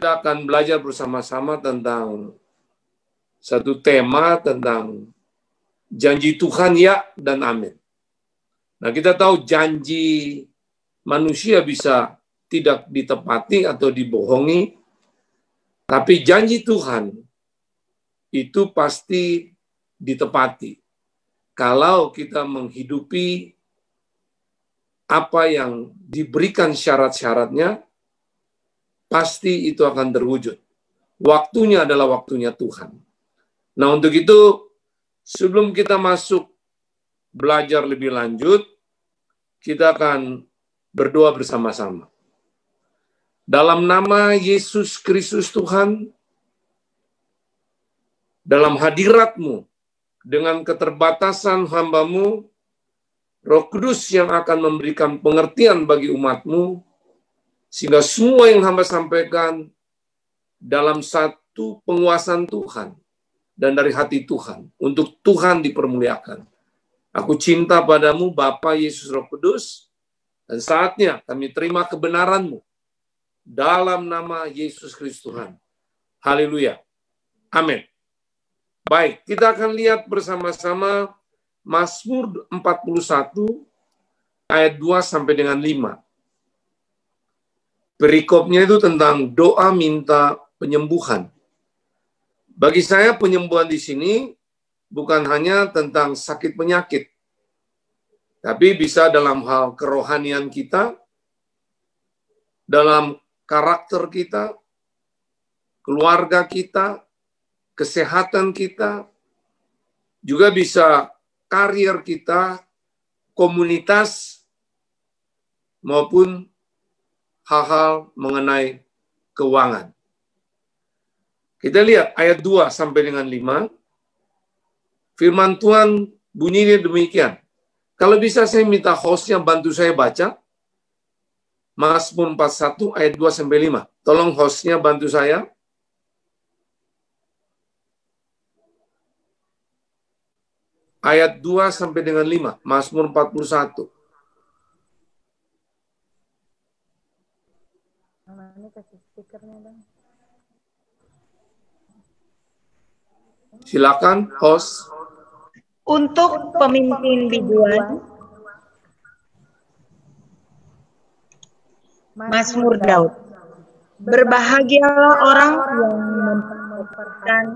kita akan belajar bersama-sama tentang satu tema tentang janji Tuhan ya dan amin. Nah, kita tahu janji manusia bisa tidak ditepati atau dibohongi, tapi janji Tuhan itu pasti ditepati. Kalau kita menghidupi apa yang diberikan syarat-syaratnya, pasti itu akan terwujud. Waktunya adalah waktunya Tuhan. Nah, untuk itu, sebelum kita masuk belajar lebih lanjut, kita akan berdoa bersama-sama. Dalam nama Yesus Kristus Tuhan, dalam hadirat-Mu, dengan keterbatasan hamba-Mu, Roh Kudus yang akan memberikan pengertian bagi umat-Mu, sehingga semua yang hamba sampaikan dalam satu penguasaan Tuhan dan dari hati Tuhan, untuk Tuhan dipermuliakan. Aku cinta padamu, Bapa, Yesus, Roh Kudus, dan saatnya kami terima kebenaran-Mu dalam nama Yesus Kristus Tuhan. Haleluya. Amin. Baik, kita akan lihat bersama-sama Mazmur 41 ayat 2 sampai dengan 5. Perikopnya itu tentang doa minta penyembuhan. Bagi saya penyembuhan di sini bukan hanya tentang sakit penyakit, tapi bisa dalam hal kerohanian kita, dalam karakter kita, keluarga kita, kesehatan kita, juga bisa karier kita, komunitas, maupun hal-hal mengenai keuangan. Kita lihat ayat 2 sampai dengan 5. Firman Tuhan bunyinya demikian. Kalau bisa saya minta hostnya bantu saya baca. Mazmur 41 ayat 2 sampai 5. Tolong hostnya bantu saya. Ayat 2 sampai dengan 5. Mazmur 41. Silakan, host. Untuk pemimpin biduan, Mazmur Daud. Berbahagialah orang yang memperhatikan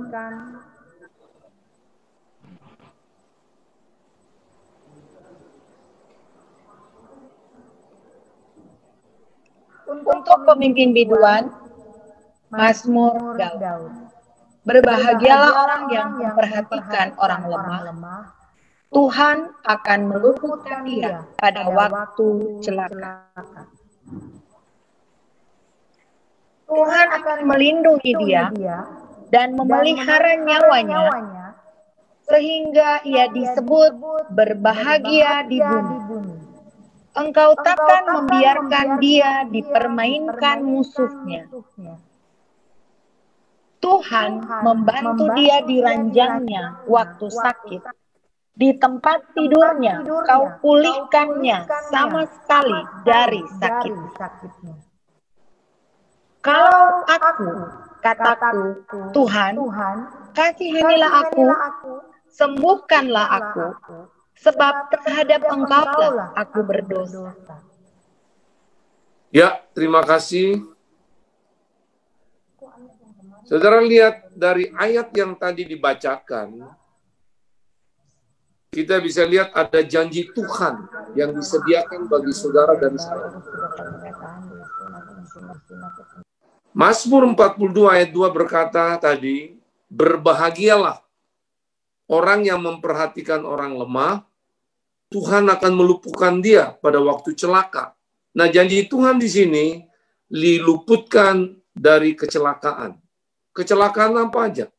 untuk pemimpin biduan, Mazmur Daud. Berbahagialah orang yang memperhatikan orang lemah. Tuhan akan meluputkan dia pada waktu celaka. Tuhan akan melindungi dia dan memelihara nyawanya, sehingga ia disebut berbahagia di bumi. Engkau takkan membiarkan dia dipermainkan musuhnya. Tuhan membantu dia di ranjangnya waktu sakit. Di tempat tidurnya kau pulihkannya sama sekali dari sakitnya. Kalau aku, kataku, Tuhan, kasihanilah aku, sembuhkanlah aku, sebab terhadap Engkaulah aku berdosa. Ya, terima kasih. Saudara lihat dari ayat yang tadi dibacakan, kita bisa lihat ada janji Tuhan yang disediakan bagi saudara dan saya. Mazmur 42 ayat 2 berkata tadi, berbahagialah orang yang memperhatikan orang lemah, Tuhan akan meluputkan dia pada waktu celaka. Nah, janji Tuhan di sini diluputkan dari kecelakaan. Kecelakaan apa aja?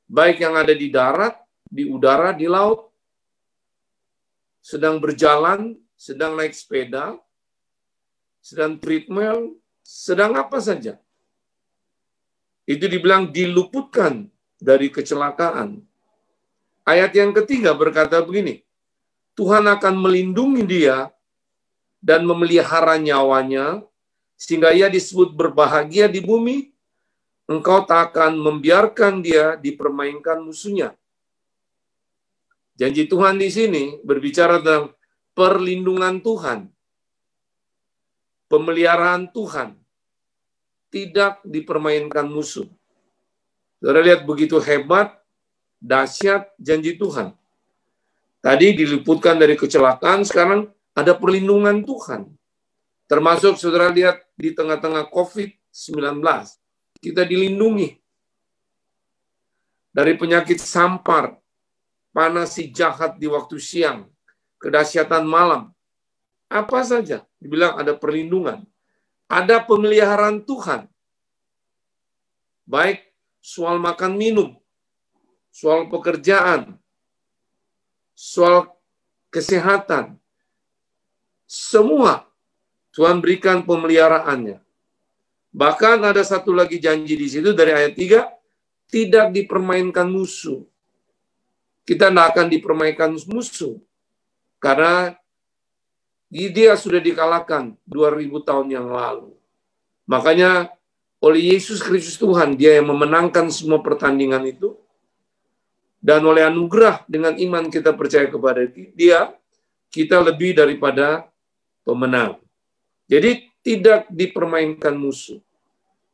Baik yang ada di darat, di udara, di laut, sedang berjalan, sedang naik sepeda, sedang treadmill, sedang apa saja. Itu dibilang diluputkan dari kecelakaan. Ayat yang ketiga berkata begini, Tuhan akan melindungi dia dan memelihara nyawanya, sehingga ia disebut berbahagia di bumi, engkau tak akan membiarkan dia dipermainkan musuhnya. Janji Tuhan di sini berbicara tentang perlindungan Tuhan, pemeliharaan Tuhan, tidak dipermainkan musuh. Saudara lihat begitu hebat, dahsyat janji Tuhan. Tadi diliputkan dari kecelakaan, sekarang ada perlindungan Tuhan. Termasuk saudara lihat di tengah-tengah COVID-19, kita dilindungi dari penyakit sampar, panas si jahat di waktu siang, kedahsyatan malam. Apa saja dibilang ada perlindungan. Ada pemeliharaan Tuhan. Baik soal makan minum, soal pekerjaan, soal kesehatan. Semua Tuhan berikan pemeliharaannya. Bahkan ada satu lagi janji di situ dari ayat 3, tidak dipermainkan musuh. Kita tidak akan dipermainkan musuh. Karena dia sudah dikalahkan 2000 tahun yang lalu. Makanya oleh Yesus Kristus Tuhan, dia yang memenangkan semua pertandingan itu. Dan oleh anugerah dengan iman kita percaya kepada dia, kita lebih daripada pemenang. Jadi tidak dipermainkan musuh.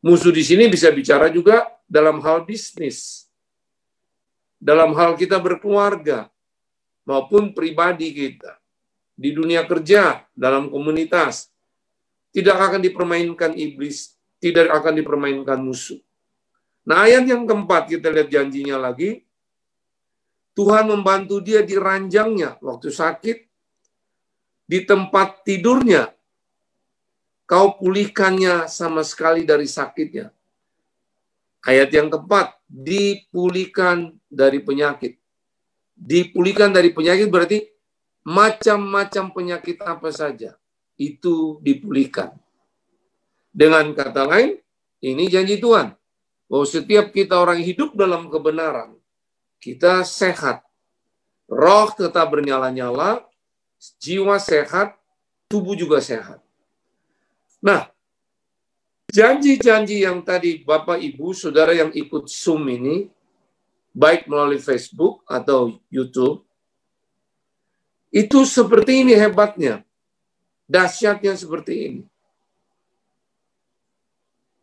Musuh di sini bisa bicara juga dalam hal bisnis, dalam hal kita berkeluarga, maupun pribadi kita. Di dunia kerja, dalam komunitas, tidak akan dipermainkan iblis, tidak akan dipermainkan musuh. Nah, ayat yang keempat, kita lihat janjinya lagi. Tuhan membantu dia di ranjangnya waktu sakit, di tempat tidurnya, kau pulihkannya sama sekali dari sakitnya. Ayat yang keempat, dipulihkan dari penyakit. Dipulihkan dari penyakit berarti macam-macam penyakit apa saja, itu dipulihkan. Dengan kata lain, ini janji Tuhan, bahwa setiap kita orang hidup dalam kebenaran, kita sehat. Roh tetap bernyala-nyala, jiwa sehat, tubuh juga sehat. Nah, janji-janji yang tadi Bapak, Ibu, Saudara yang ikut Zoom ini, baik melalui Facebook atau YouTube, itu seperti ini hebatnya. Dahsyatnya seperti ini.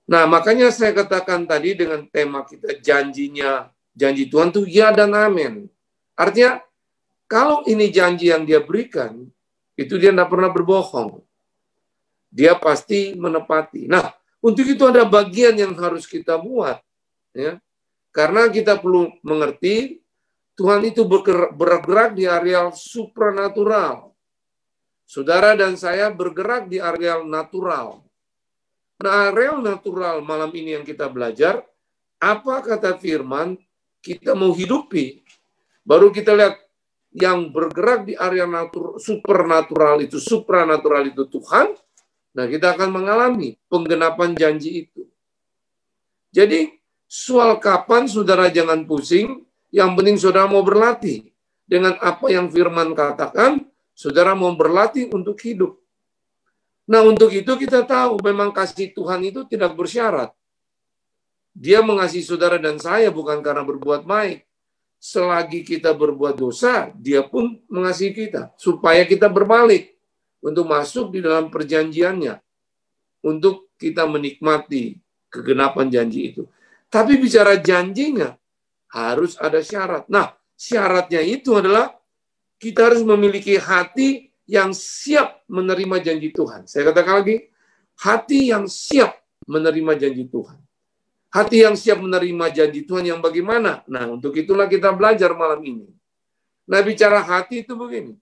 Nah, makanya saya katakan tadi dengan tema kita janjinya, janji Tuhan itu ya dan amin. Artinya, kalau ini janji yang dia berikan, itu dia tidak pernah berbohong. Dia pasti menepati. Nah, untuk itu ada bagian yang harus kita buat. Ya. Karena kita perlu mengerti, Tuhan itu bergerak di areal supranatural. Saudara dan saya bergerak di areal natural. Nah, areal natural malam ini yang kita belajar, apa kata firman, kita mau hidupi. Baru kita lihat yang bergerak di area supranatural itu Tuhan. Nah, kita akan mengalami penggenapan janji itu. Jadi, soal kapan saudara jangan pusing, yang penting saudara mau berlatih. Dengan apa yang firman katakan, saudara mau berlatih untuk hidup. Nah, untuk itu kita tahu memang kasih Tuhan itu tidak bersyarat. Dia mengasihi saudara dan saya bukan karena berbuat baik. Selagi kita berbuat dosa, dia pun mengasihi kita. Supaya kita berbalik untuk masuk di dalam perjanjiannya. Untuk kita menikmati kegenapan janji itu. Tapi bicara janjinya, harus ada syarat. Nah, syaratnya itu adalah kita harus memiliki hati yang siap menerima janji Tuhan. Saya katakan lagi, hati yang siap menerima janji Tuhan. Hati yang siap menerima janji Tuhan yang bagaimana? Nah, untuk itulah kita belajar malam ini. Nah, bicara hati itu begini.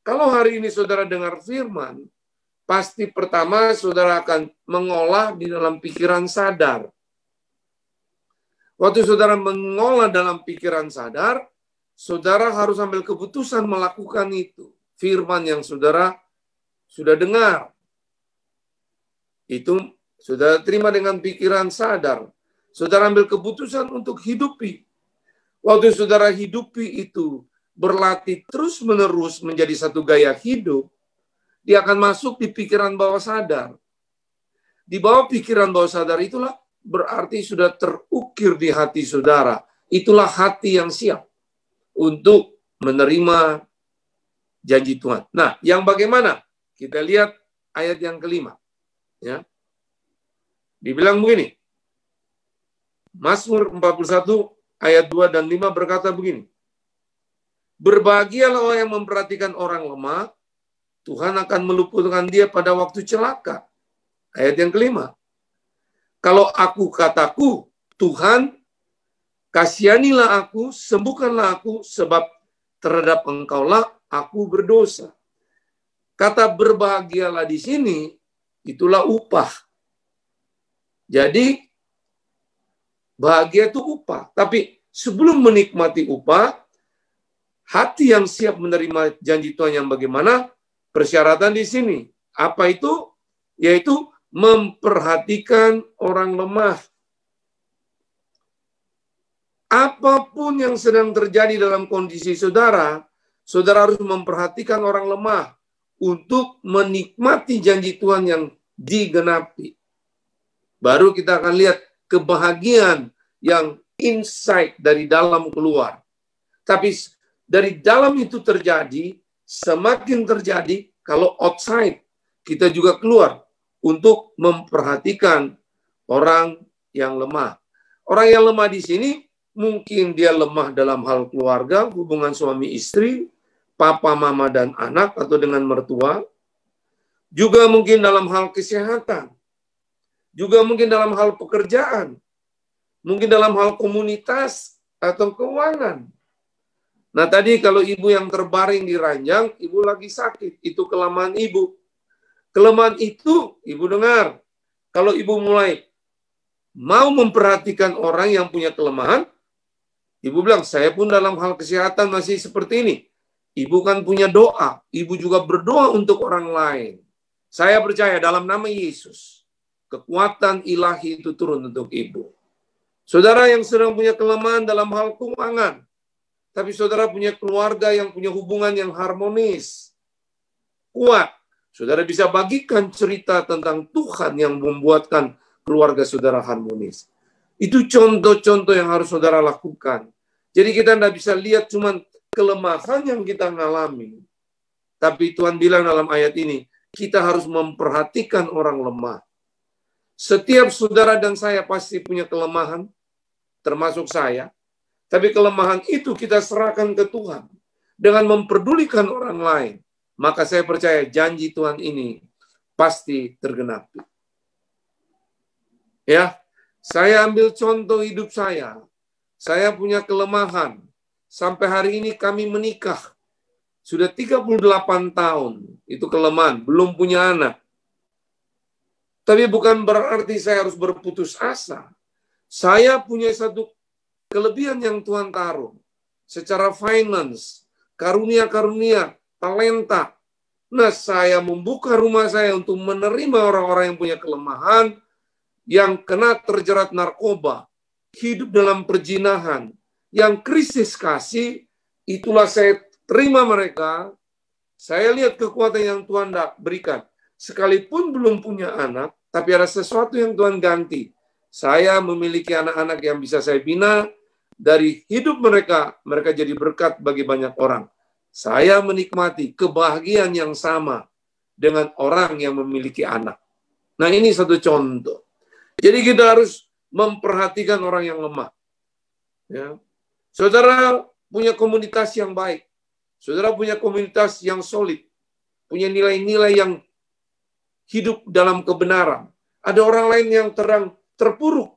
Kalau hari ini saudara dengar firman, pasti pertama saudara akan mengolah di dalam pikiran sadar. Waktu saudara mengolah dalam pikiran sadar, saudara harus ambil keputusan melakukan itu. Firman yang saudara sudah dengar. Itu saudara terima dengan pikiran sadar. Saudara ambil keputusan untuk hidupi. Waktu saudara hidupi itu, berlatih terus-menerus menjadi satu gaya hidup, dia akan masuk di pikiran bawah sadar. di bawah pikiran bawah sadar itulah berarti sudah terukir di hati saudara. Itulah hati yang siap untuk menerima janji Tuhan. Nah, yang bagaimana? Kita lihat ayat yang kelima. Ya. Dibilang begini. Mazmur 41 ayat 2 dan 5 berkata begini. Berbahagialah orang yang memperhatikan orang lemah, Tuhan akan meluputkan dia pada waktu celaka. Ayat yang kelima. Kalau aku kataku, Tuhan, kasihanilah aku, sembuhkanlah aku, sebab terhadap Engkaulah aku berdosa. Kata berbahagialah di sini, itulah upah. Jadi, bahagia itu upah. Tapi sebelum menikmati upah, hati yang siap menerima janji Tuhan yang bagaimana? Persyaratan di sini. Apa itu? Yaitu memperhatikan orang lemah. Apapun yang sedang terjadi dalam kondisi saudara, saudara harus memperhatikan orang lemah untuk menikmati janji Tuhan yang digenapi. Baru kita akan lihat kebahagiaan yang insight dari dalam keluar. Tapi dari dalam itu terjadi, semakin terjadi kalau outside kita juga keluar untuk memperhatikan orang yang lemah. Orang yang lemah di sini mungkin dia lemah dalam hal keluarga, hubungan suami istri, papa, mama, dan anak, atau dengan mertua. Juga mungkin dalam hal kesehatan. Juga mungkin dalam hal pekerjaan. Mungkin dalam hal komunitas atau keuangan. Nah tadi kalau ibu yang terbaring di ranjang, ibu lagi sakit. Itu kelemahan ibu. Kelemahan itu, ibu dengar. Kalau ibu mulai mau memperhatikan orang yang punya kelemahan, ibu bilang, saya pun dalam hal kesehatan masih seperti ini. Ibu kan punya doa. Ibu juga berdoa untuk orang lain. Saya percaya dalam nama Yesus, kekuatan ilahi itu turun untuk ibu. Saudara yang sedang punya kelemahan dalam hal keuangan, tapi saudara punya keluarga yang punya hubungan yang harmonis, kuat, saudara bisa bagikan cerita tentang Tuhan yang membuatkan keluarga saudara harmonis. Itu contoh-contoh yang harus saudara lakukan. Jadi kita tidak bisa lihat cuma kelemahan yang kita alami. Tapi Tuhan bilang dalam ayat ini, kita harus memperhatikan orang lemah. Setiap saudara dan saya pasti punya kelemahan, termasuk saya. Tapi kelemahan itu kita serahkan ke Tuhan. Dengan memperdulikan orang lain. Maka saya percaya janji Tuhan ini pasti tergenapi. Ya, saya ambil contoh hidup saya. Saya punya kelemahan. Sampai hari ini kami menikah. Sudah 38 tahun. Itu kelemahan. Belum punya anak. Tapi bukan berarti saya harus berputus asa. Saya punya satu kelebihan yang Tuhan taruh. Secara finance, karunia-karunia, talenta. Nah, saya membuka rumah saya untuk menerima orang-orang yang punya kelemahan, yang kena terjerat narkoba, hidup dalam perjinahan, yang krisis kasih, itulah saya terima mereka. Saya lihat kekuatan yang Tuhan berikan. Sekalipun belum punya anak, tapi ada sesuatu yang Tuhan ganti. Saya memiliki anak-anak yang bisa saya bina, dari hidup mereka, mereka jadi berkat bagi banyak orang. Saya menikmati kebahagiaan yang sama dengan orang yang memiliki anak. Nah, ini satu contoh. Jadi kita harus memperhatikan orang yang lemah. Ya. Saudara punya komunitas yang baik. Saudara punya komunitas yang solid. Punya nilai-nilai yang hidup dalam kebenaran. Ada orang lain yang terpuruk,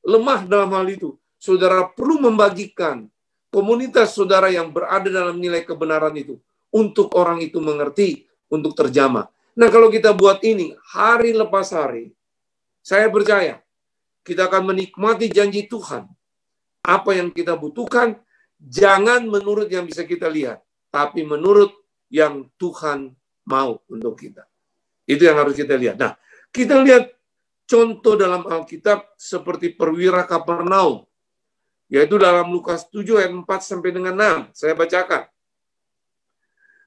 lemah dalam hal itu. Saudara perlu membagikan komunitas saudara yang berada dalam nilai kebenaran itu. Untuk orang itu mengerti, untuk terjamah. Nah, kalau kita buat ini hari lepas hari, saya percaya kita akan menikmati janji Tuhan. Apa yang kita butuhkan, jangan menurut yang bisa kita lihat, tapi menurut yang Tuhan mau untuk kita. Itu yang harus kita lihat. Nah, kita lihat contoh dalam Alkitab seperti perwira Kapernaum. Yaitu dalam Lukas 7 ayat 4 sampai dengan 6. Saya bacakan.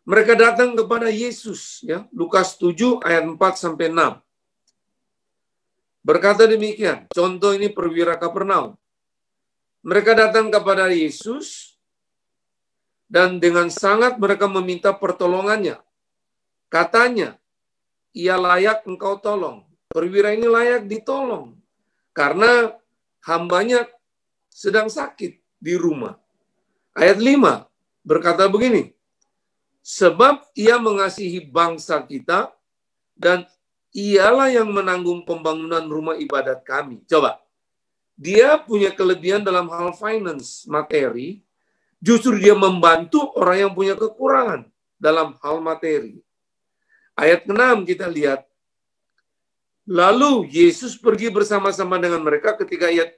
Mereka datang kepada Yesus. Ya, Lukas 7 ayat 4 sampai 6. berkata demikian. Contoh ini perwira Kapernaum. Mereka datang kepada Yesus dan dengan sangat mereka meminta pertolongannya. Katanya, ia layak engkau tolong. Perwira ini layak ditolong. Karena hambanya sedang sakit di rumah. Ayat 5 berkata begini, sebab ia mengasihi bangsa kita dan ialah yang menanggung pembangunan rumah ibadat kami. Coba, dia punya kelebihan dalam hal finance, materi, justru dia membantu orang yang punya kekurangan dalam hal materi. Ayat 6 kita lihat, lalu Yesus pergi bersama-sama dengan mereka ketika ia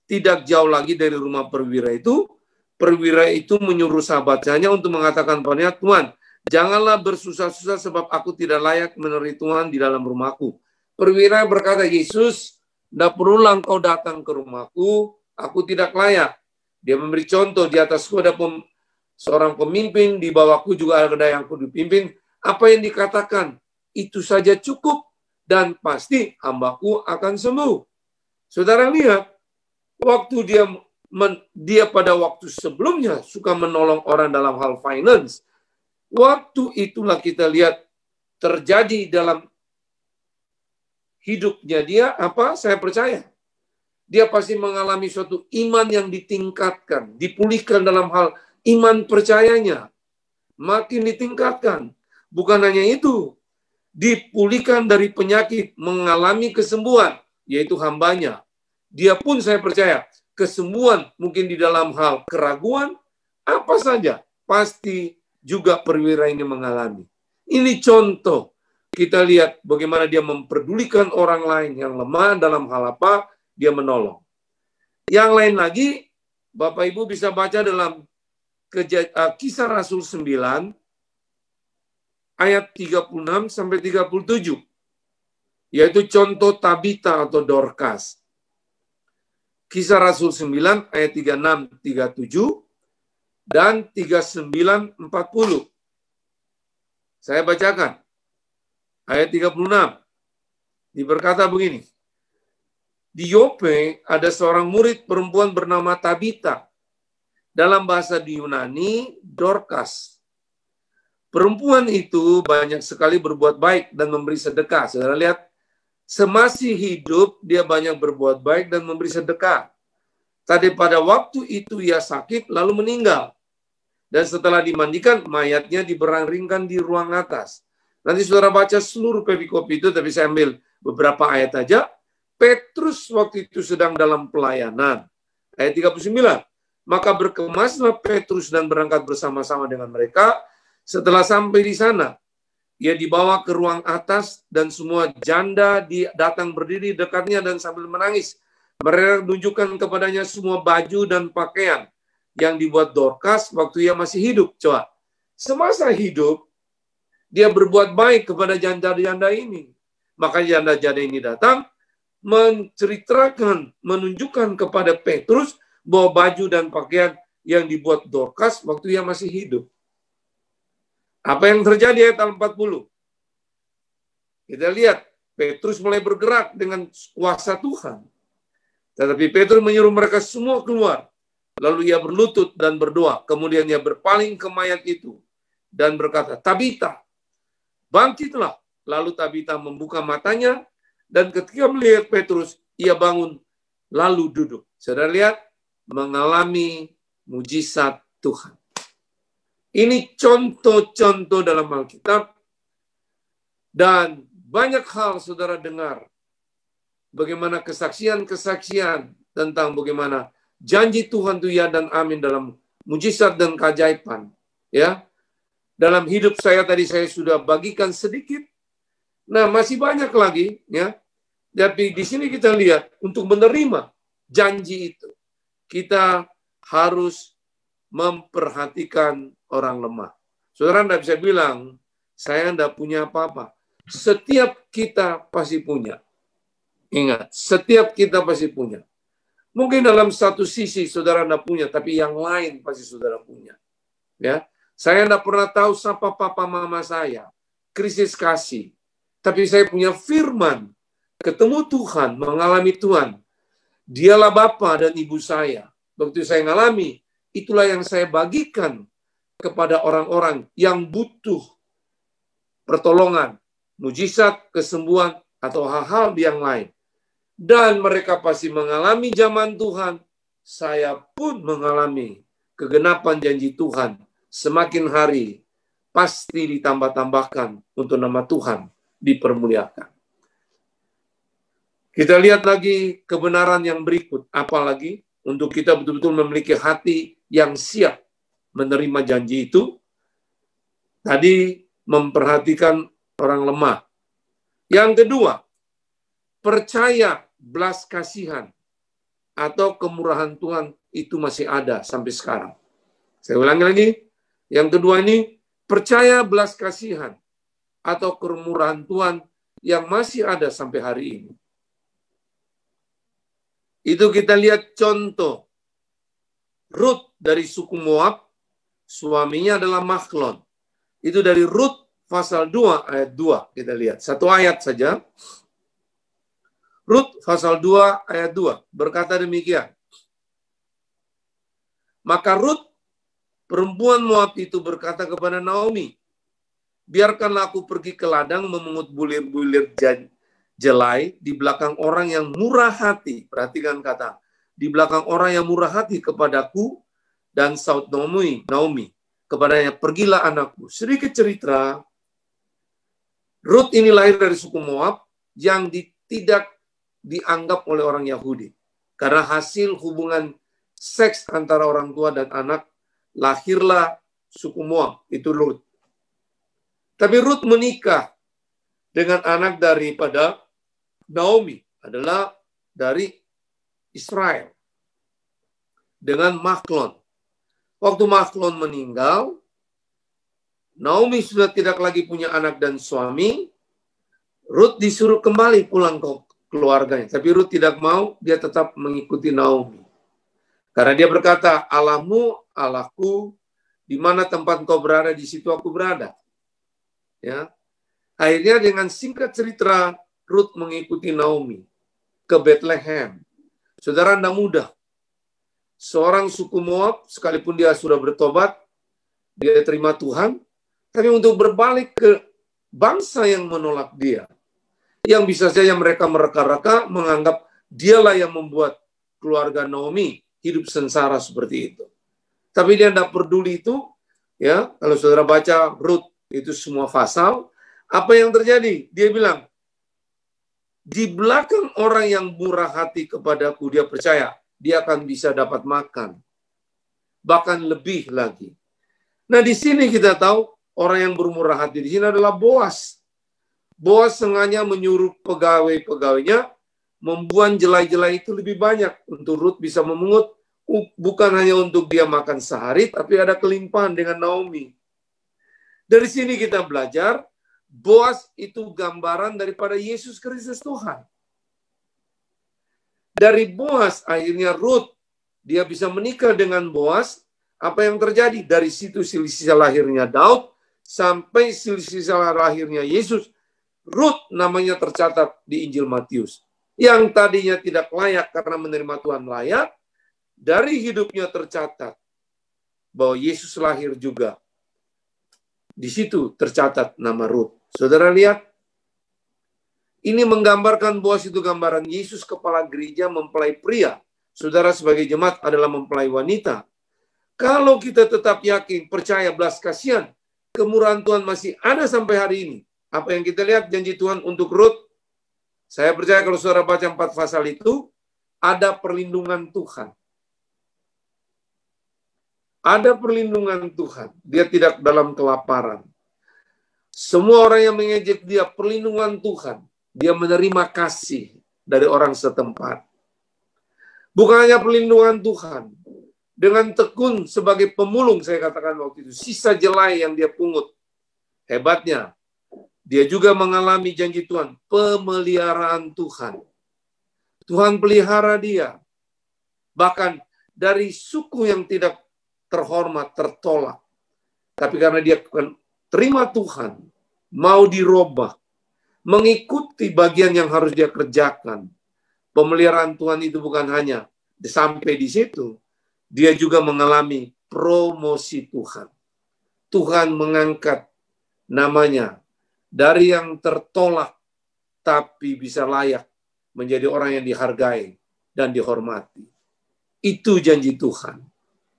tidak jauh lagi dari rumah perwira itu. Perwira itu menyuruh sahabatnya untuk mengatakan padanya, Tuhan, janganlah bersusah-susah sebab aku tidak layak menerima Tuhan di dalam rumahku. Perwira berkata, Yesus, tidak perlulah engkau datang ke rumahku, aku tidak layak. Dia memberi contoh, di atasku ada seorang pemimpin, di bawahku juga ada yang aku dipimpin. Apa yang dikatakan, itu saja cukup dan pasti hambaku akan sembuh. Saudara lihat, waktu dia pada waktu sebelumnya suka menolong orang dalam hal finance. Waktu itulah kita lihat terjadi dalam hidupnya dia apa? Saya percaya. Dia pasti mengalami suatu iman yang ditingkatkan, dipulihkan dalam hal iman percayanya. Makin ditingkatkan. Bukan hanya itu, dipulihkan dari penyakit, mengalami kesembuhan, yaitu hambanya. Dia pun saya percaya, kesembuhan mungkin di dalam hal keraguan, apa saja, pasti juga perwira ini mengalami. Ini contoh, kita lihat bagaimana dia memperdulikan orang lain yang lemah dalam hal apa, dia menolong. Yang lain lagi, Bapak Ibu bisa baca dalam Kisah Rasul 9, ayat 36 sampai 37. Yaitu contoh Tabita atau Dorcas. Kisah Rasul 9 ayat 36, 37 dan 39, 40. Saya bacakan. Ayat 36. Berkata begini. Di Yope ada seorang murid perempuan bernama Tabita. Dalam bahasa di Yunani, Dorcas. Perempuan itu banyak sekali berbuat baik dan memberi sedekah. Saudara lihat, semasih hidup dia banyak berbuat baik dan memberi sedekah. Tadi pada waktu itu ia sakit lalu meninggal. Dan setelah dimandikan, mayatnya diberangringkan di ruang atas. Nanti saudara baca seluruh perikop itu, tapi saya ambil beberapa ayat aja. Petrus waktu itu sedang dalam pelayanan. Ayat 39. Maka berkemaslah Petrus dan berangkat bersama-sama dengan mereka. Setelah sampai di sana, ia dibawa ke ruang atas dan semua janda datang berdiri dekatnya dan sambil menangis. Mereka menunjukkan kepadanya semua baju dan pakaian yang dibuat Dorcas waktu ia masih hidup. Coba, semasa hidup, dia berbuat baik kepada janda-janda ini. Maka janda-janda ini datang, menceritakan, menunjukkan kepada Petrus bahwa baju dan pakaian yang dibuat Dorcas waktu ia masih hidup. Apa yang terjadi ayat 40? Kita lihat, Petrus mulai bergerak dengan kuasa Tuhan. Tetapi Petrus menyuruh mereka semua keluar. Lalu ia berlutut dan berdoa. Kemudian ia berpaling ke mayat itu. Dan berkata, Tabita, bangkitlah. Lalu Tabita membuka matanya. Dan ketika melihat Petrus, ia bangun. Lalu duduk. Saudara lihat, mengalami mujizat Tuhan. Ini contoh-contoh dalam Alkitab. Dan banyak hal saudara dengar. Bagaimana kesaksian-kesaksian tentang bagaimana janji Tuhan itu ya dan amin dalam mujizat dan keajaiban. Ya, dalam hidup saya tadi saya sudah bagikan sedikit. Nah, masih banyak lagi. Ya, tapi di sini kita lihat untuk menerima janji itu. Kita harus memperhatikan orang lemah. Saudara tidak bisa bilang, saya tidak punya apa-apa. Setiap kita pasti punya. Ingat, setiap kita pasti punya. Mungkin dalam satu sisi saudara tidak punya, tapi yang lain pasti saudara punya. Ya, saya tidak pernah tahu siapa papa mama saya. Krisis kasih. Tapi saya punya firman ketemu Tuhan, mengalami Tuhan. Dialah Bapa dan Ibu saya. Begitu saya mengalami, itulah yang saya bagikan kepada orang-orang yang butuh pertolongan, mujizat, kesembuhan, atau hal-hal yang lain. Dan mereka pasti mengalami zaman Tuhan. Saya pun mengalami kegenapan janji Tuhan. Semakin hari pasti ditambah-tambahkan untuk nama Tuhan dipermuliakan. Kita lihat lagi kebenaran yang berikut. Apalagi untuk kita betul-betul memiliki hati yang siap menerima janji itu. Tadi memperhatikan orang lemah. Yang kedua, percaya belas kasihan atau kemurahan Tuhan itu masih ada sampai sekarang. Saya ulangi lagi. Yang kedua ini, percaya belas kasihan atau kemurahan Tuhan yang masih ada sampai hari ini. Itu kita lihat contoh. Rut dari suku Moab, suaminya adalah Mahlon. Itu dari Rut pasal 2 ayat 2 kita lihat. Satu ayat saja. Rut pasal 2 ayat 2 berkata demikian. Maka Rut, perempuan Moab itu berkata kepada Naomi, biarkanlah aku pergi ke ladang memungut bulir-bulir jelai di belakang orang yang murah hati. Perhatikan kata, di belakang orang yang murah hati kepadaku. Dan saud Naomi kepadanya, pergilah anakku. Sedikit cerita, Rut ini lahir dari suku Moab yang tidak dianggap oleh orang Yahudi. Karena hasil hubungan seks antara orang tua dan anak, lahirlah suku Moab, itu Rut. Tapi Rut menikah dengan anak daripada Naomi, adalah dari Israel, dengan Mahlon. Waktu Mahlon meninggal, Naomi sudah tidak lagi punya anak dan suami. Rut disuruh kembali pulang ke keluarganya. Tapi Rut tidak mau, dia tetap mengikuti Naomi. Karena dia berkata, Allahmu, Allahku, di mana tempat kau berada, di situ aku berada. Ya. Akhirnya dengan singkat cerita, Rut mengikuti Naomi ke Bethlehem. Saudara, tidak mudah. Seorang suku Moab, sekalipun dia sudah bertobat, dia terima Tuhan, tapi untuk berbalik ke bangsa yang menolak dia, yang bisa saja mereka mereka-reka menganggap dialah yang membuat keluarga Naomi hidup sengsara seperti itu. Tapi dia tidak peduli itu. Ya, kalau saudara baca Rut itu semua pasal, apa yang terjadi? Dia bilang, di belakang orang yang murah hati kepadaku, dia percaya dia akan bisa dapat makan, bahkan lebih lagi. Nah, di sini kita tahu orang yang bermurah hati di sini adalah Boas. Boas sengaja menyuruh pegawai-pegawainya membuang jelai-jelai itu lebih banyak untuk Rut bisa memungut, bukan hanya untuk dia makan sehari, tapi ada kelimpahan dengan Naomi. Dari sini kita belajar, Boas itu gambaran daripada Yesus Kristus Tuhan. Dari Boas akhirnya Rut, dia bisa menikah dengan Boas. Apa yang terjadi? Dari situ silsilah lahirnya Daud sampai silsilah lahirnya Yesus. Rut namanya tercatat di Injil Matius. Yang tadinya tidak layak karena menerima Tuhan layak, dari hidupnya tercatat bahwa Yesus lahir juga. Di situ tercatat nama Rut. Saudara lihat, ini menggambarkan Boas itu gambaran Yesus kepala gereja mempelai pria. Saudara sebagai jemaat adalah mempelai wanita. Kalau kita tetap yakin, percaya, belas kasihan, kemurahan Tuhan masih ada sampai hari ini. Apa yang kita lihat janji Tuhan untuk Rut? Saya percaya kalau saudara baca 4 pasal itu, ada perlindungan Tuhan. Ada perlindungan Tuhan. Dia tidak dalam kelaparan. Semua orang yang mengejek dia, perlindungan Tuhan. Dia menerima kasih dari orang setempat. Bukan hanya perlindungan Tuhan. Dengan tekun sebagai pemulung, saya katakan waktu itu. Sisa jelai yang dia pungut. Hebatnya, dia juga mengalami janji Tuhan. Pemeliharaan Tuhan. Tuhan pelihara dia. Bahkan dari suku yang tidak terhormat, tertolak. Tapi karena dia terima Tuhan, mau dirubah, mengikuti bagian yang harus dia kerjakan. Pemeliharaan Tuhan itu bukan hanya sampai di situ, dia juga mengalami promosi Tuhan. Tuhan mengangkat namanya dari yang tertolak, tapi bisa layak menjadi orang yang dihargai dan dihormati. Itu janji Tuhan.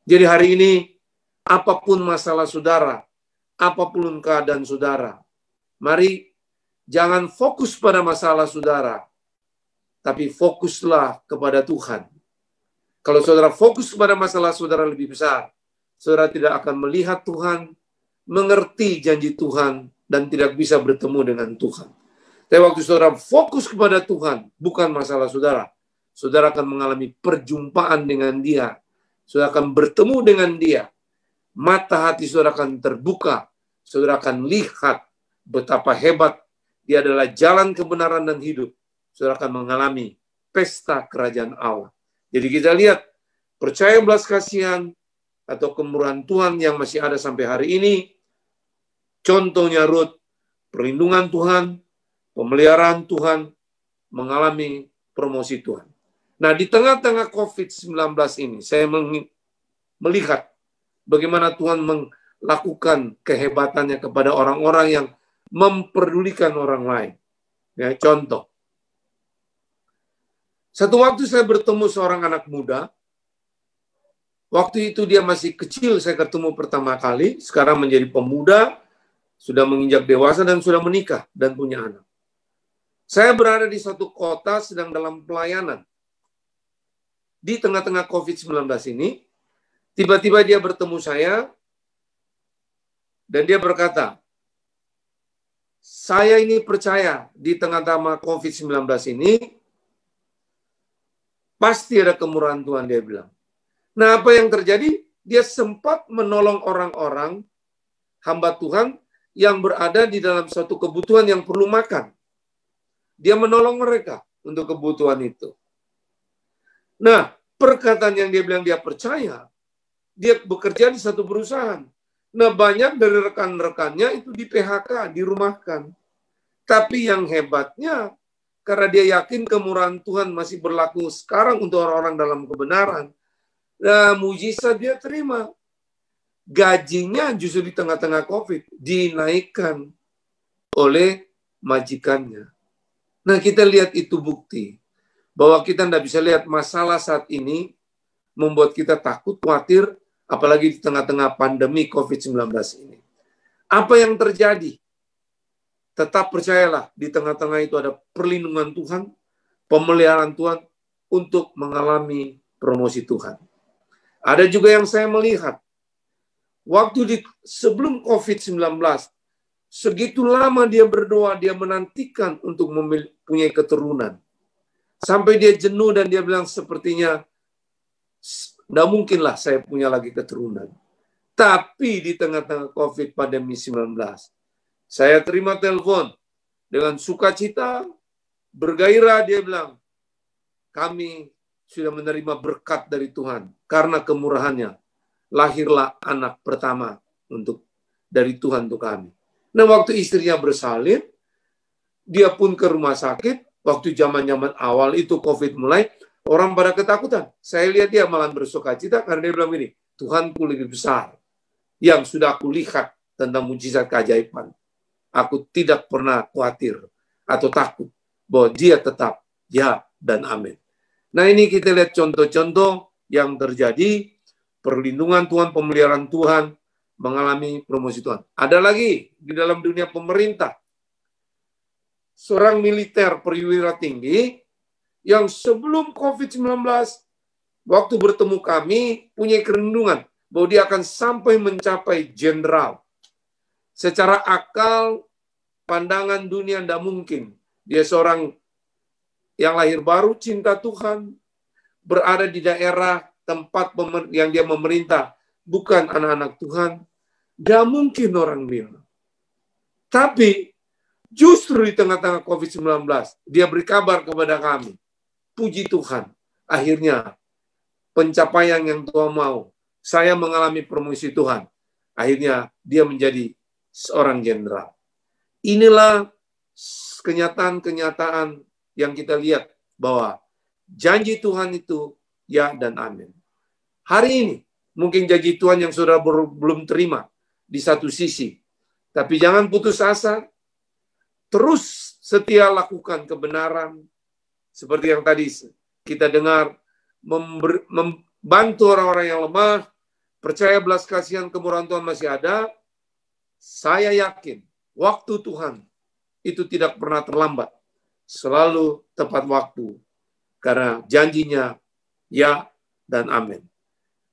Jadi hari ini, apapun masalah saudara, apapun keadaan saudara, mari jangan fokus pada masalah saudara, tapi fokuslah kepada Tuhan. Kalau saudara fokus pada masalah saudara lebih besar, saudara tidak akan melihat Tuhan, mengerti janji Tuhan, dan tidak bisa bertemu dengan Tuhan. Tapi waktu saudara fokus kepada Tuhan, bukan masalah saudara, saudara akan mengalami perjumpaan dengan Dia. Saudara akan bertemu dengan Dia. Mata hati saudara akan terbuka. Saudara akan lihat betapa hebat Dia adalah jalan kebenaran dan hidup. Saudara akan mengalami pesta kerajaan Allah. Jadi kita lihat percaya belas kasihan atau kemurahan Tuhan yang masih ada sampai hari ini. Contohnya Rut, perlindungan Tuhan, pemeliharaan Tuhan, mengalami promosi Tuhan. Nah, di tengah-tengah COVID-19 ini, saya melihat bagaimana Tuhan melakukan kehebatannya kepada orang-orang yang memperdulikan orang lain. Ya, contoh. Satu waktu saya bertemu seorang anak muda. Waktu itu dia masih kecil, saya ketemu pertama kali. Sekarang menjadi pemuda, sudah menginjak dewasa dan sudah menikah dan punya anak. Saya berada di satu kota sedang dalam pelayanan. Di tengah-tengah COVID-19 ini, tiba-tiba dia bertemu saya, dan dia berkata, saya ini percaya di tengah-tengah COVID-19 ini, pasti ada kemurahan Tuhan, dia bilang. Nah, apa yang terjadi? Dia sempat menolong orang-orang, hamba Tuhan, yang berada di dalam suatu kebutuhan yang perlu makan. Dia menolong mereka untuk kebutuhan itu. Nah, perkataan yang dia bilang dia percaya, dia bekerja di satu perusahaan. Nah, banyak dari rekan-rekannya itu di PHK, dirumahkan. Tapi yang hebatnya, karena dia yakin kemurahan Tuhan masih berlaku sekarang untuk orang-orang dalam kebenaran, nah, mujizat dia terima. Gajinya justru di tengah-tengah COVID dinaikkan oleh majikannya. Nah, kita lihat itu bukti bahwa kita tidak bisa lihat masalah saat ini membuat kita takut, khawatir, apalagi di tengah-tengah pandemi COVID-19 ini. Apa yang terjadi? Tetap percayalah, di tengah-tengah itu ada perlindungan Tuhan, pemeliharaan Tuhan untuk mengalami promosi Tuhan. Ada juga yang saya melihat, waktu sebelum COVID-19, segitu lama dia berdoa, dia menantikan untuk mempunyai keturunan. Sampai dia jenuh dan dia bilang sepertinya, tidak mungkinlah saya punya lagi keturunan. Tapi di tengah-tengah COVID pandemi 19, saya terima telepon dengan sukacita, bergairah, dia bilang, kami sudah menerima berkat dari Tuhan. Karena kemurahannya, lahirlah anak pertama dari Tuhan untuk kami. Nah, waktu istrinya bersalin, dia pun ke rumah sakit. Waktu zaman-zaman awal itu COVID mulai, orang pada ketakutan. Saya lihat dia malah bersukacita karena dia bilang ini, Tuhanku lebih besar yang sudah aku lihat tentang mujizat keajaiban. Aku tidak pernah khawatir atau takut bahwa dia tetap ya dan amin. Nah, ini kita lihat contoh-contoh yang terjadi, perlindungan Tuhan, pemeliharaan Tuhan, mengalami promosi Tuhan. Ada lagi di dalam dunia pemerintah. Seorang militer perwira tinggi yang sebelum COVID-19, waktu bertemu kami, punya kerendungan bahwa dia akan sampai mencapai jenderal. Secara akal, pandangan dunia tidak mungkin. Dia seorang yang lahir baru, cinta Tuhan, berada di daerah tempat yang dia memerintah, bukan anak-anak Tuhan, tidak mungkin orang bilang. Tapi justru di tengah-tengah COVID-19, dia beri kabar kepada kami. Puji Tuhan, akhirnya pencapaian yang Tuhan mau. Saya mengalami promosi Tuhan. Akhirnya dia menjadi seorang jenderal. Inilah kenyataan-kenyataan yang kita lihat bahwa janji Tuhan itu ya dan amin. Hari ini mungkin janji Tuhan yang saudara belum terima di satu sisi. Tapi jangan putus asa. Terus setia lakukan kebenaran. Seperti yang tadi kita dengar. Membantu orang-orang yang lemah. Percaya belas kasihan kemurahan Tuhan masih ada. Saya yakin waktu Tuhan itu tidak pernah terlambat. Selalu tepat waktu. Karena janjinya ya dan amin.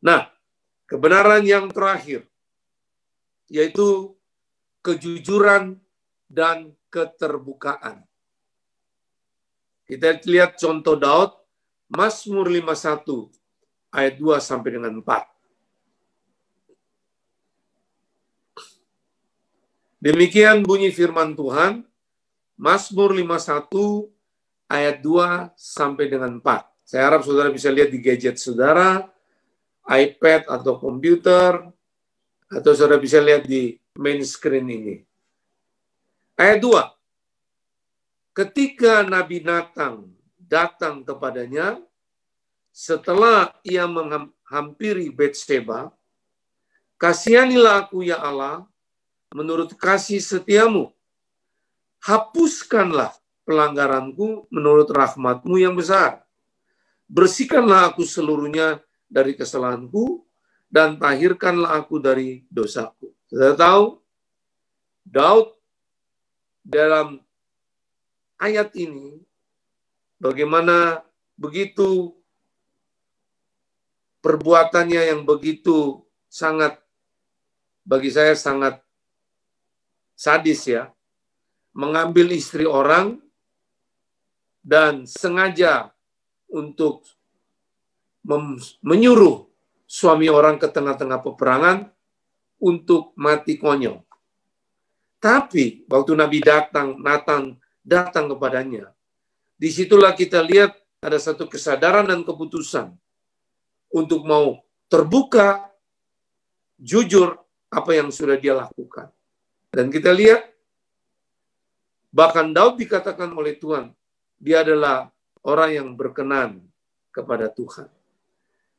Nah, kebenaran yang terakhir, yaitu kejujuran dan keterbukaan. Kita lihat contoh Daud, Mazmur 51, ayat 2 sampai dengan 4. Demikian bunyi firman Tuhan, Mazmur 51, ayat 2 sampai dengan 4. Saya harap saudara bisa lihat di gadget saudara, iPad atau komputer, atau saudara bisa lihat di main screen ini. Ayat 2. Ketika Nabi Nathan datang kepadanya, setelah ia menghampiri Betsheba, kasihanilah aku ya Allah, menurut kasih setiamu. Hapuskanlah pelanggaranku menurut rahmatmu yang besar. Bersihkanlah aku seluruhnya dari kesalahanku, dan tahirkanlah aku dari dosaku. Saudara tahu, Daud dalam ayat ini, bagaimana begitu perbuatannya yang begitu sangat, bagi saya sangat sadis ya, mengambil istri orang dan sengaja untuk menyuruh suami orang ke tengah-tengah peperangan untuk mati konyol. Tapi waktu Nabi Nathan datang kepadanya, disitulah kita lihat ada satu kesadaran dan keputusan untuk mau terbuka, jujur apa yang sudah dia lakukan. Dan kita lihat, bahkan Daud dikatakan oleh Tuhan, dia adalah orang yang berkenan kepada Tuhan.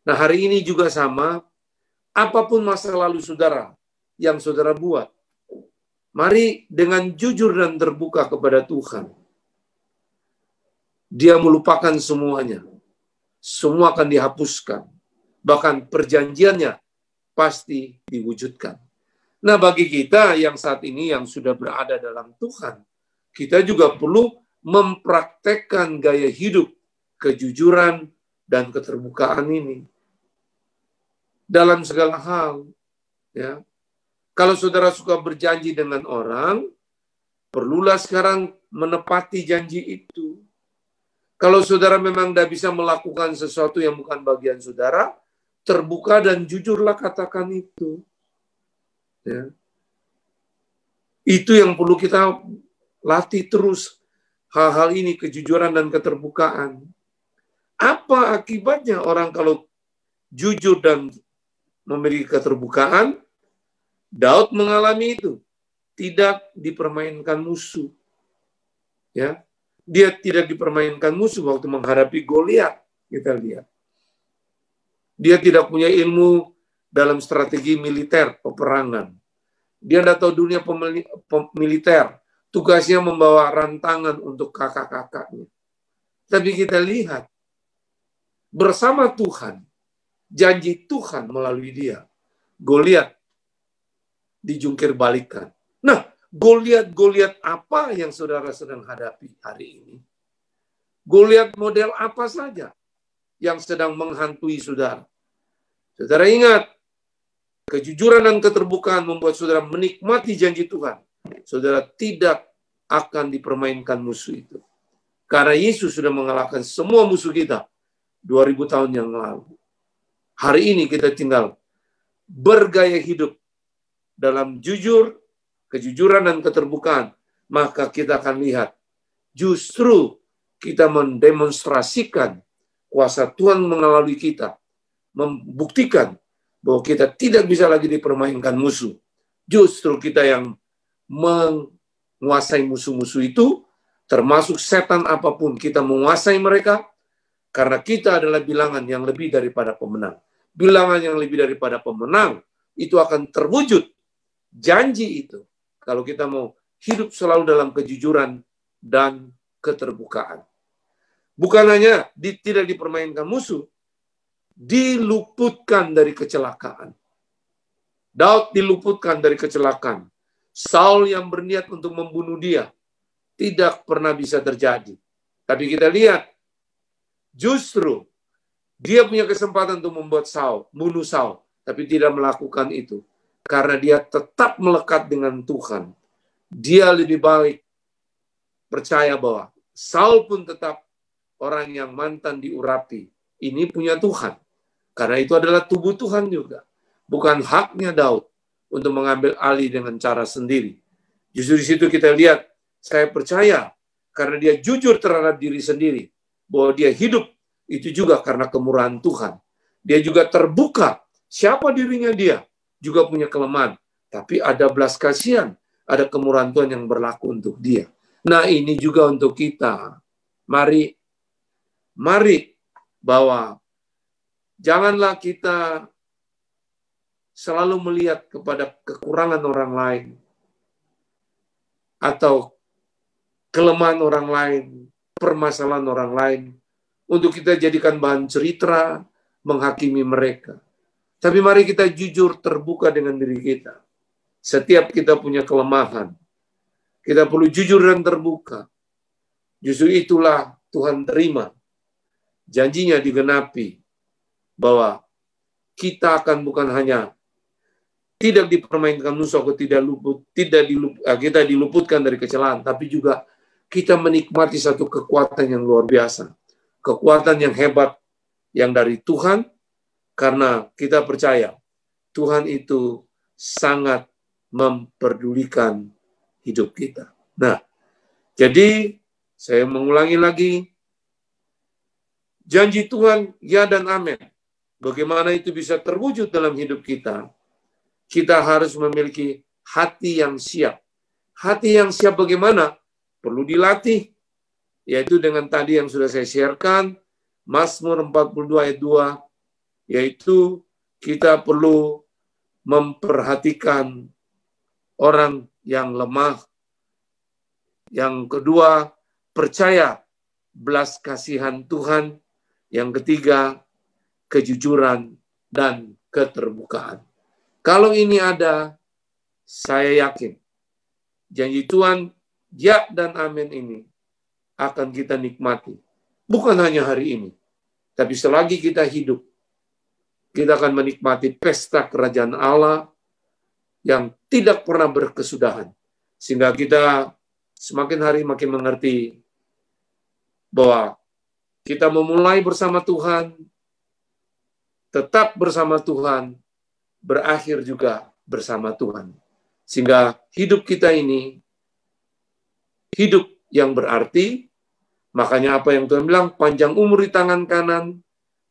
Nah, hari ini juga sama, apapun masa lalu saudara yang saudara buat, mari dengan jujur dan terbuka kepada Tuhan. Dia melupakan semuanya. Semua akan dihapuskan. Bahkan perjanjiannya pasti diwujudkan. Nah, bagi kita yang saat ini yang sudah berada dalam Tuhan, kita juga perlu mempraktekkan gaya hidup kejujuran dan keterbukaan ini dalam segala hal. Ya, kalau saudara suka berjanji dengan orang, perlulah sekarang menepati janji itu. Kalau saudara memang tidak bisa melakukan sesuatu yang bukan bagian saudara, terbuka dan jujurlah katakan itu. Ya. Itu yang perlu kita latih terus, hal-hal ini, kejujuran dan keterbukaan. Apa akibatnya orang kalau jujur dan memiliki keterbukaan? Daud mengalami itu, tidak dipermainkan musuh. Ya, dia tidak dipermainkan musuh waktu menghadapi Goliat. Kita lihat, dia tidak punya ilmu dalam strategi militer peperangan. Dia tidak tahu dunia militer. Tugasnya membawa rantangan untuk kakak-kakaknya. Tapi kita lihat, bersama Tuhan, janji Tuhan melalui dia, Goliat dijungkir balikan. Nah, Goliat apa yang saudara sedang hadapi hari ini? Goliat model apa saja yang sedang menghantui saudara? Saudara ingat, kejujuran dan keterbukaan membuat saudara menikmati janji Tuhan. Saudara tidak akan dipermainkan musuh itu. Karena Yesus sudah mengalahkan semua musuh kita 2000 tahun yang lalu. Hari ini kita tinggal bergaya hidup dalam jujur, kejujuran dan keterbukaan. Maka kita akan lihat justru kita mendemonstrasikan kuasa Tuhan melalui kita. Membuktikan bahwa kita tidak bisa lagi dipermainkan musuh. Justru kita yang menguasai musuh-musuh itu, termasuk setan apapun, kita menguasai mereka, karena kita adalah bilangan yang lebih daripada pemenang. Bilangan yang lebih daripada pemenang, itu akan terwujud janji itu, kalau kita mau hidup selalu dalam kejujuran dan keterbukaan. Bukan hanya tidak dipermainkan musuh, diluputkan dari kecelakaan. Daud diluputkan dari kecelakaan. Saul yang berniat untuk membunuh dia tidak pernah bisa terjadi. Tapi kita lihat, justru dia punya kesempatan untuk membuat bunuh Saul, tapi tidak melakukan itu. Karena dia tetap melekat dengan Tuhan. Dia lebih baik percaya bahwa Saul pun tetap orang yang mantan diurapi. Ini punya Tuhan. Karena itu adalah tubuh Tuhan juga. Bukan haknya Daud untuk mengambil alih dengan cara sendiri. Justru di situ kita lihat, saya percaya karena dia jujur terhadap diri sendiri, bahwa dia hidup itu juga karena kemurahan Tuhan. Dia juga terbuka, siapa dirinya dia, juga punya kelemahan. Tapi ada belas kasihan, ada kemurahan Tuhan yang berlaku untuk dia. Nah, ini juga untuk kita. Mari bahwa janganlah kita selalu melihat kepada kekurangan orang lain atau kelemahan orang lain, permasalahan orang lain, untuk kita jadikan bahan cerita, menghakimi mereka. Tapi mari kita jujur terbuka dengan diri kita. Setiap kita punya kelemahan, kita perlu jujur dan terbuka. Justru itulah Tuhan terima. Janjinya digenapi bahwa kita akan bukan hanya tidak dipermainkan musuh, kita diluputkan dari kecelakaan, tapi juga kita menikmati satu kekuatan yang luar biasa. Kekuatan yang hebat yang dari Tuhan, karena kita percaya Tuhan itu sangat memperdulikan hidup kita. Nah, jadi saya mengulangi lagi, janji Tuhan ya dan amin. Bagaimana itu bisa terwujud dalam hidup kita? Kita harus memiliki hati yang siap. Hati yang siap bagaimana? Perlu dilatih. Yaitu dengan tadi yang sudah saya sharekan, Mazmur 42 ayat 2, yaitu kita perlu memperhatikan orang yang lemah. Yang kedua, percaya belas kasihan Tuhan. Yang ketiga, kejujuran dan keterbukaan. Kalau ini ada, saya yakin janji Tuhan ya dan amin ini akan kita nikmati. Bukan hanya hari ini, tapi selagi kita hidup, kita akan menikmati pesta kerajaan Allah yang tidak pernah berkesudahan. Sehingga kita semakin hari makin mengerti bahwa kita memulai bersama Tuhan, tetap bersama Tuhan, berakhir juga bersama Tuhan. Sehingga hidup kita ini, hidup yang berarti, makanya apa yang Tuhan bilang, panjang umur di tangan kanan,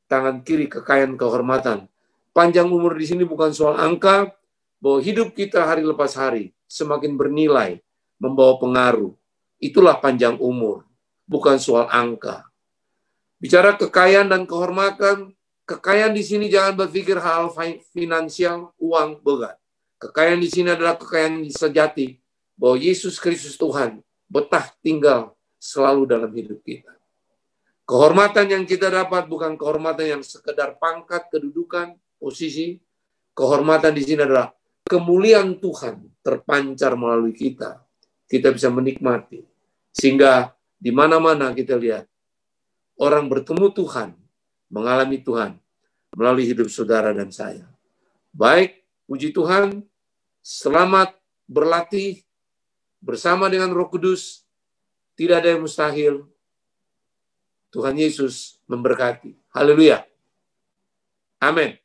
tangan kiri kekayaan kehormatan. Panjang umur di sini bukan soal angka, bahwa hidup kita hari lepas hari, semakin bernilai, membawa pengaruh. Itulah panjang umur, bukan soal angka. Bicara kekayaan dan kehormatan, kekayaan di sini jangan berpikir hal finansial, uang, bukan. Kekayaan di sini adalah kekayaan sejati, bahwa Yesus Kristus Tuhan betah tinggal selalu dalam hidup kita. Kehormatan yang kita dapat bukan kehormatan yang sekedar pangkat, kedudukan, posisi. Kehormatan di sini adalah kemuliaan Tuhan terpancar melalui kita. Kita bisa menikmati. Sehingga di mana-mana kita lihat, orang bertemu Tuhan, mengalami Tuhan melalui hidup saudara dan saya. Baik, puji Tuhan, selamat berlatih bersama dengan Roh Kudus. Tidak ada yang mustahil. Tuhan Yesus memberkati. Haleluya. Amin.